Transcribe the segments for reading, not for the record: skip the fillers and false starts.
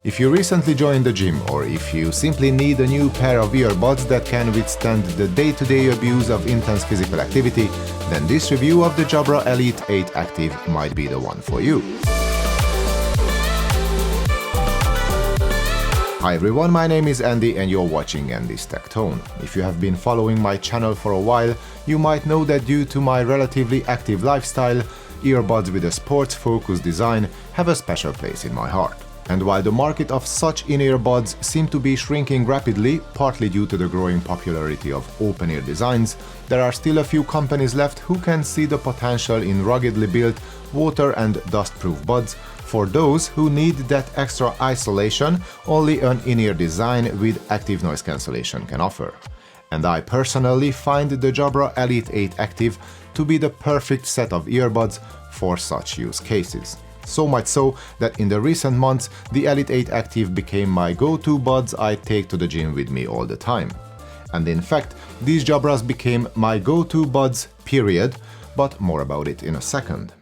If you recently joined the gym, or if you simply need a new pair of earbuds that can withstand the day-to-day abuse of intense physical activity, then this review of the Jabra Elite 8 Active might be the one for you. Hi everyone, my name is Andy and you're watching Andy's Tech Tone. If you have been following my channel for a while, you might know that due to my relatively active lifestyle, earbuds with a sports-focused design have a special place in my heart. And while the market of such in-ear buds seem to be shrinking rapidly, partly due to the growing popularity of open-ear designs, there are still a few companies left who can see the potential in ruggedly built, water and dust-proof buds for those who need that extra isolation only an in-ear design with active noise cancellation can offer. And I personally find the Jabra Elite 8 Active to be the perfect set of earbuds for such use cases. So much so that in the recent months, the Elite 8 Active became my go-to buds I take to the gym with me all the time. And in fact, these Jabras became my go-to buds, period, but more about it in a second.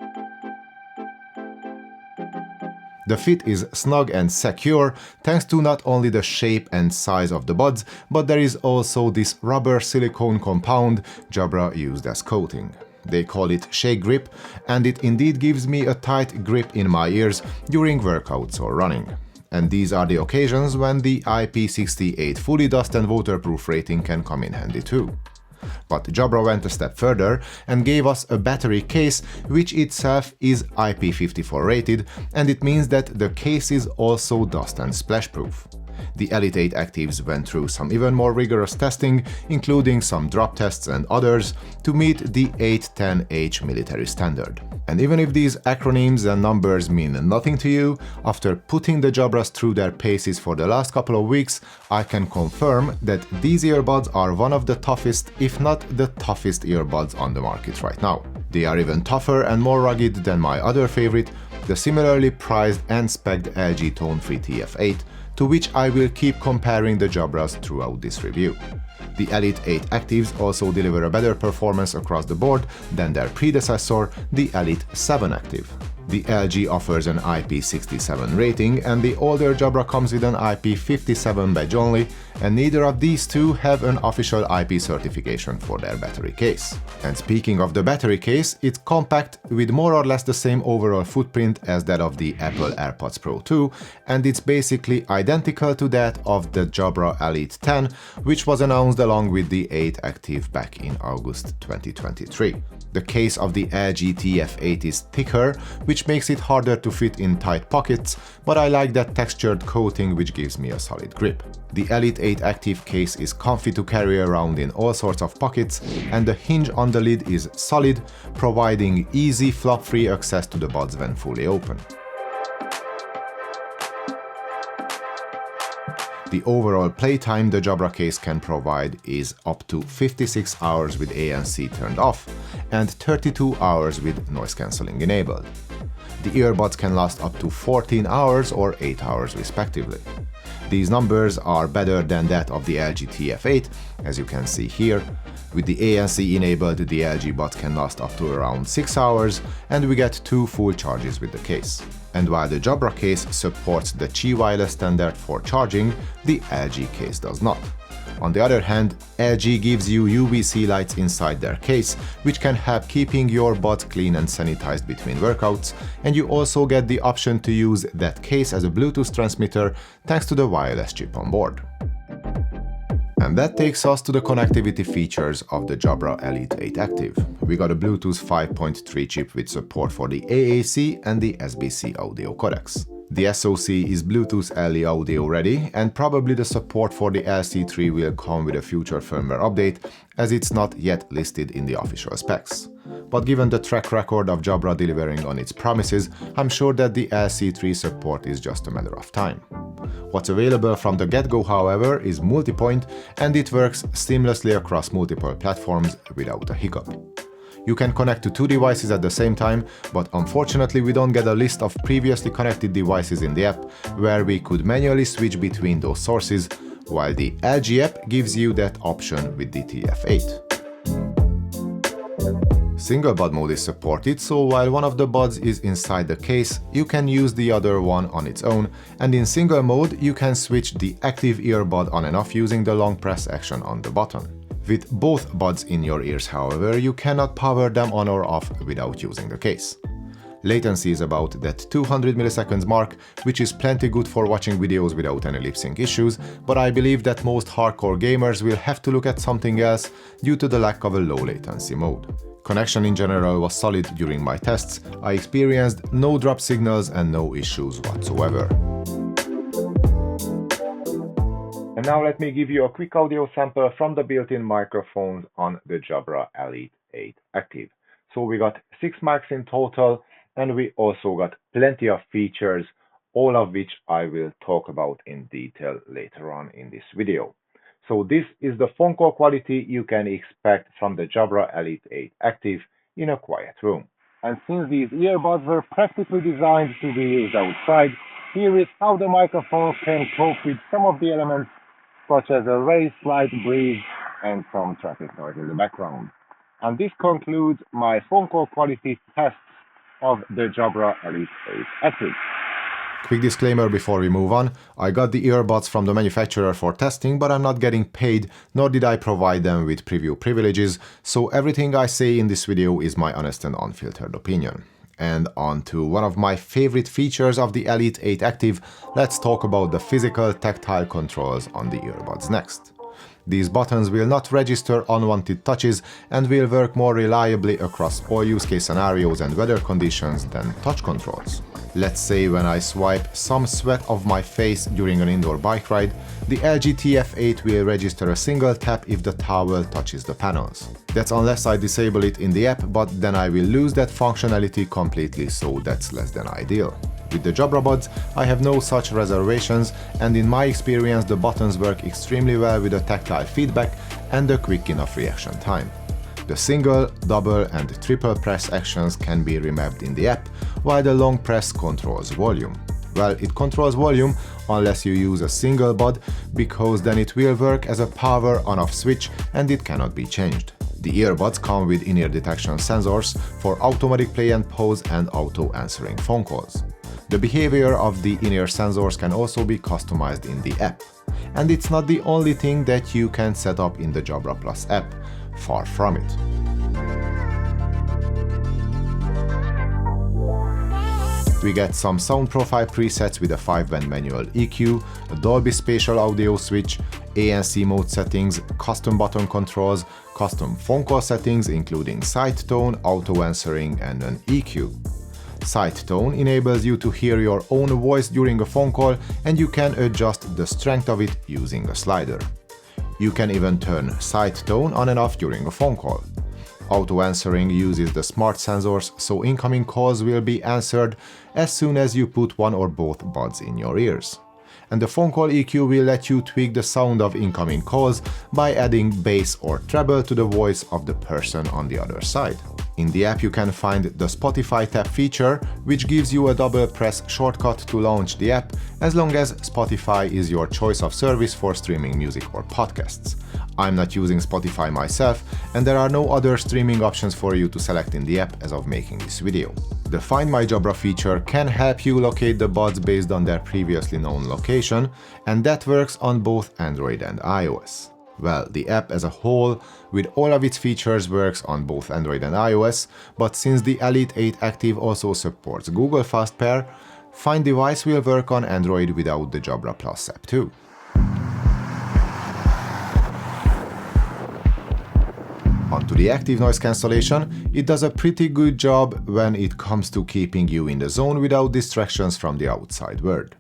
The fit is snug and secure thanks to not only the shape and size of the buds, but there is also this rubber silicone compound Jabra used as coating. They call it Shake Grip, and it indeed gives me a tight grip in my ears during workouts or running. And these are the occasions when the IP68 fully dust and waterproof rating can come in handy too. But Jabra went a step further and gave us a battery case which itself is IP54 rated, and it means that the case is also dust and splash proof. The Elite 8 Actives went through some even more rigorous testing, including some drop tests and others, to meet the 810H military standard. And even if these acronyms and numbers mean nothing to you, after putting the Jabras through their paces for the last couple of weeks, I can confirm that these earbuds are one of the toughest, if not the toughest earbuds on the market right now. They are even tougher and more rugged than my other favorite, the similarly priced and spec'd LG Tone-Free TF8, to which I will keep comparing the Jabras throughout this review. The Elite 8 Actives also deliver a better performance across the board than their predecessor, the Elite 7 Active. The LG offers an IP67 rating and the older Jabra comes with an IP57 badge only, and neither of these two have an official IP certification for their battery case. And speaking of the battery case, it's compact with more or less the same overall footprint as that of the Apple AirPods Pro 2, and it's basically identical to that of the Jabra Elite 10, which was announced along with the 8 Active back in August 2023. The case of the LG TF8 is thicker, which makes it harder to fit in tight pockets, but I like that textured coating which gives me a solid grip. The Elite 8 Active case is comfy to carry around in all sorts of pockets, and the hinge on the lid is solid, providing easy flop-free access to the buds when fully open. The overall playtime the Jabra case can provide is up to 56 hours with ANC turned off and 32 hours with noise cancelling enabled. The earbuds can last up to 14 hours or 8 hours respectively. These numbers are better than that of the LG TF8, as you can see here. With the ANC enabled, the LG buds can last up to around 6 hours, and we get 2 full charges with the case. And while the Jabra case supports the Qi wireless standard for charging, the LG case does not. On the other hand, LG gives you UVC lights inside their case, which can help keeping your buds clean and sanitized between workouts, and you also get the option to use that case as a Bluetooth transmitter thanks to the wireless chip on board. And that takes us to the connectivity features of the Jabra Elite 8 Active. We got a Bluetooth 5.3 chip with support for the AAC and the SBC audio codecs. The SoC is Bluetooth LE audio ready, and probably the support for the LC3 will come with a future firmware update, as it's not yet listed in the official specs. But given the track record of Jabra delivering on its promises, I'm sure that the LC3 support is just a matter of time. What's available from the get-go, however, is multi-point, and it works seamlessly across multiple platforms without a hiccup. You can connect to 2 devices at the same time, but unfortunately we don't get a list of previously connected devices in the app where we could manually switch between those sources, while the LG app gives you that option with the TF8. Single bud mode is supported, so while one of the buds is inside the case, you can use the other one on its own, and in single mode you can switch the active earbud on and off using the long press action on the button. With both buds in your ears, however, you cannot power them on or off without using the case. Latency is about that 200 milliseconds mark, which is plenty good for watching videos without any lip sync issues, but I believe that most hardcore gamers will have to look at something else due to the lack of a low latency mode. Connection in general was solid during my tests. I experienced no drop signals and no issues whatsoever. And now let me give you a quick audio sample from the built-in microphones on the Jabra Elite 8 Active. So we got 6 mics in total, and we also got plenty of features, all of which I will talk about in detail later on in this video. So this is the phone call quality you can expect from the Jabra Elite 8 Active in a quiet room. And since these earbuds were practically designed to be used outside, here is how the microphone can cope with some of the elements such as a very slight breeze and some traffic noise in the background. And this concludes my phone call quality tests of the Jabra Elite 8 Active. Quick disclaimer before we move on, I got the earbuds from the manufacturer for testing, but I'm not getting paid, nor did I provide them with preview privileges, so everything I say in this video is my honest and unfiltered opinion. And on to one of my favorite features of the Elite 8 Active, let's talk about the physical tactile controls on the earbuds next. These buttons will not register unwanted touches and will work more reliably across all use case scenarios and weather conditions than touch controls. Let's say when I swipe some sweat off my face during an indoor bike ride, the LG TF8 will register a single tap if the towel touches the panels. That's unless I disable it in the app, but then I will lose that functionality completely, so that's less than ideal. With the Jabra buds, I have no such reservations, and in my experience the buttons work extremely well with the tactile feedback and a quick enough reaction time. The single, double and triple press actions can be remapped in the app, while the long press controls volume. Well, it controls volume unless you use a single bud, because then it will work as a power on-off switch and it cannot be changed. The earbuds come with in-ear detection sensors for automatic play and pause and auto-answering phone calls. The behavior of the in-ear sensors can also be customized in the app. And it's not the only thing that you can set up in the Jabra Plus app. Far from it. We get some sound profile presets with a 5-band manual EQ, a Dolby Spatial audio switch, ANC mode settings, custom button controls, custom phone call settings including side tone, auto answering and an EQ. Side tone enables you to hear your own voice during a phone call, and you can adjust the strength of it using a slider. You can even turn side tone on and off during a phone call. Auto answering uses the smart sensors, so incoming calls will be answered as soon as you put one or both buds in your ears. And the phone call EQ will let you tweak the sound of incoming calls by adding bass or treble to the voice of the person on the other side. In the app you can find the Spotify tab feature, which gives you a double press shortcut to launch the app, as long as Spotify is your choice of service for streaming music or podcasts. I'm not using Spotify myself, and there are no other streaming options for you to select in the app as of making this video. The Find My Jabra feature can help you locate the buds based on their previously known location, and that works on both Android and iOS. Well, the app as a whole, with all of its features, works on both Android and iOS, but since the Elite 8 Active also supports Google Fast Pair, Find Device will work on Android without the Jabra Plus app too. Onto the active noise cancellation, it does a pretty good job when it comes to keeping you in the zone without distractions from the outside world.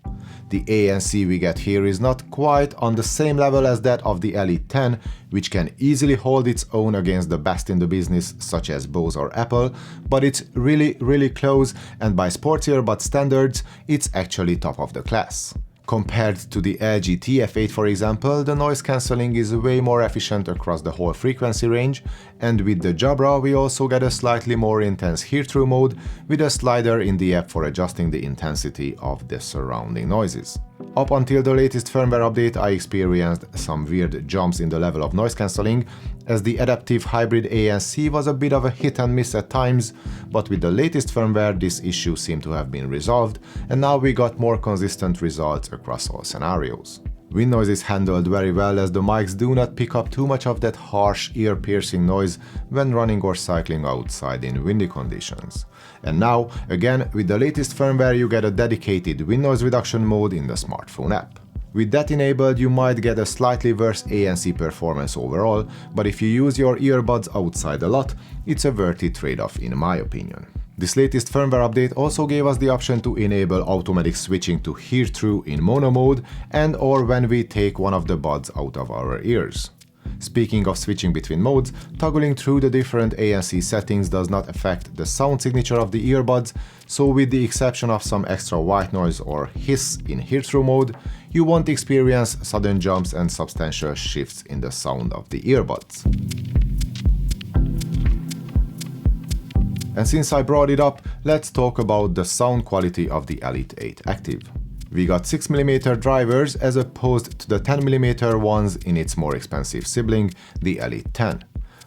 The ANC we get here is not quite on the same level as that of the Elite 10, which can easily hold its own against the best in the business such as Bose or Apple, but it's really close, and by sports earbud standards, it's actually top of the class. Compared to the LG TF8, for example, the noise cancelling is way more efficient across the whole frequency range, and with the Jabra we also get a slightly more intense hear-through mode with a slider in the app for adjusting the intensity of the surrounding noises. Up until the latest firmware update, I experienced some weird jumps in the level of noise cancelling, as the adaptive hybrid ANC was a bit of a hit and miss at times, but with the latest firmware this issue seemed to have been resolved, and now we got more consistent results across all scenarios. Wind noise is handled very well, as the mics do not pick up too much of that harsh, ear-piercing noise when running or cycling outside in windy conditions. And now, again, with the latest firmware you get a dedicated wind noise reduction mode in the smartphone app. With that enabled, you might get a slightly worse ANC performance overall, but if you use your earbuds outside a lot, it's a worthy trade-off in my opinion. This latest firmware update also gave us the option to enable automatic switching to hear-through in mono mode and or when we take one of the buds out of our ears. Speaking of switching between modes, toggling through the different ANC settings does not affect the sound signature of the earbuds, so with the exception of some extra white noise or hiss in hear-through mode, you won't experience sudden jumps and substantial shifts in the sound of the earbuds. And since I brought it up, let's talk about the sound quality of the Elite 8 Active. We got 6mm drivers as opposed to the 10mm ones in its more expensive sibling, the Elite 10.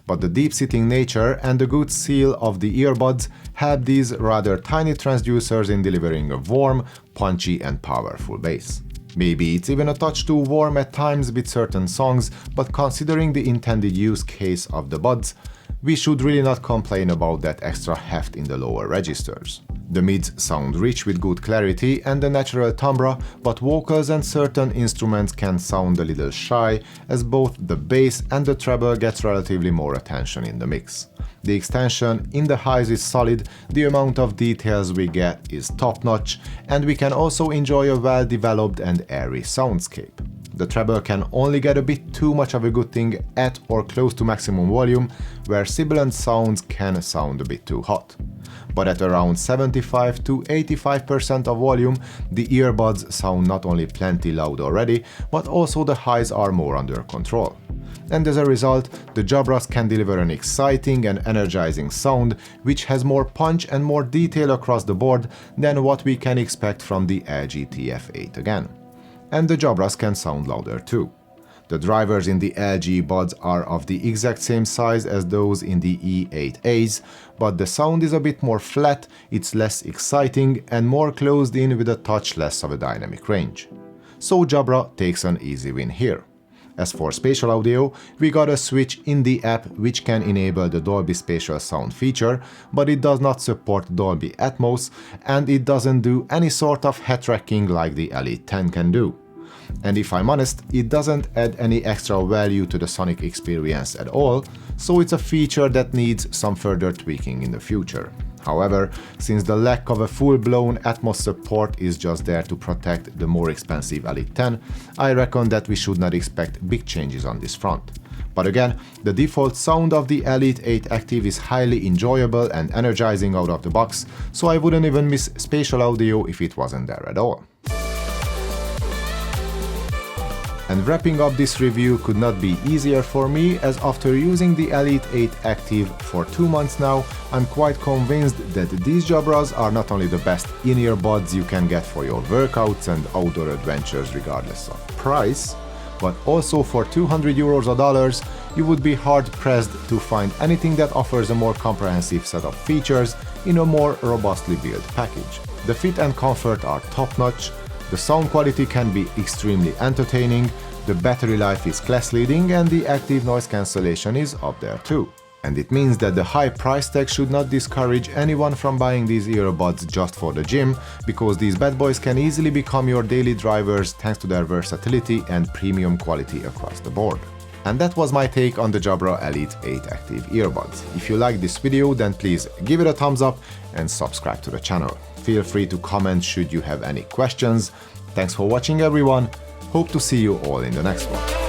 But the deep-sitting nature and the good seal of the earbuds help these rather tiny transducers in delivering a warm, punchy and powerful bass. Maybe it's even a touch too warm at times with certain songs, but considering the intended use case of the buds, we should really not complain about that extra heft in the lower registers. The mids sound rich with good clarity and a natural timbre, but vocals and certain instruments can sound a little shy, as both the bass and the treble gets relatively more attention in the mix. The extension in the highs is solid, the amount of details we get is top-notch, and we can also enjoy a well-developed and airy soundscape. The treble can only get a bit too much of a good thing at or close to maximum volume, where sibilant sounds can sound a bit too hot. But at around 75 to 85% of volume, the earbuds sound not only plenty loud already, but also the highs are more under control. And as a result, the Jabras can deliver an exciting and energizing sound, which has more punch and more detail across the board than what we can expect from the LG TF8 again. And the Jabras can sound louder too. The drivers in the LG buds are of the exact same size as those in the E8As, but the sound is a bit more flat, it's less exciting and more closed in with a touch less of a dynamic range. So Jabra takes an easy win here. As for spatial audio, we got a switch in the app which can enable the Dolby Spatial Sound feature, but it does not support Dolby Atmos and it doesn't do any sort of head tracking like the Elite 10 can do. And if I'm honest, it doesn't add any extra value to the sonic experience at all, so it's a feature that needs some further tweaking in the future. However, since the lack of a full-blown Atmos support is just there to protect the more expensive Elite 10, I reckon that we should not expect big changes on this front. But again, the default sound of the Elite 8 Active is highly enjoyable and energizing out of the box, so I wouldn't even miss spatial audio if it wasn't there at all. And wrapping up this review could not be easier for me, as after using the Elite 8 Active for 2 months now, I'm quite convinced that these Jabras are not only the best in-ear buds you can get for your workouts and outdoor adventures regardless of price, but also for €200 or dollars, you would be hard-pressed to find anything that offers a more comprehensive set of features in a more robustly built package. The fit and comfort are top-notch, the sound quality can be extremely entertaining, the battery life is class-leading and the active noise cancellation is up there too. And it means that the high price tag should not discourage anyone from buying these earbuds just for the gym, because these bad boys can easily become your daily drivers thanks to their versatility and premium quality across the board. And that was my take on the Jabra Elite 8 Active earbuds. If you liked this video, then please give it a thumbs up and subscribe to the channel. Feel free to comment should you have any questions. Thanks for watching everyone, hope to see you all in the next one.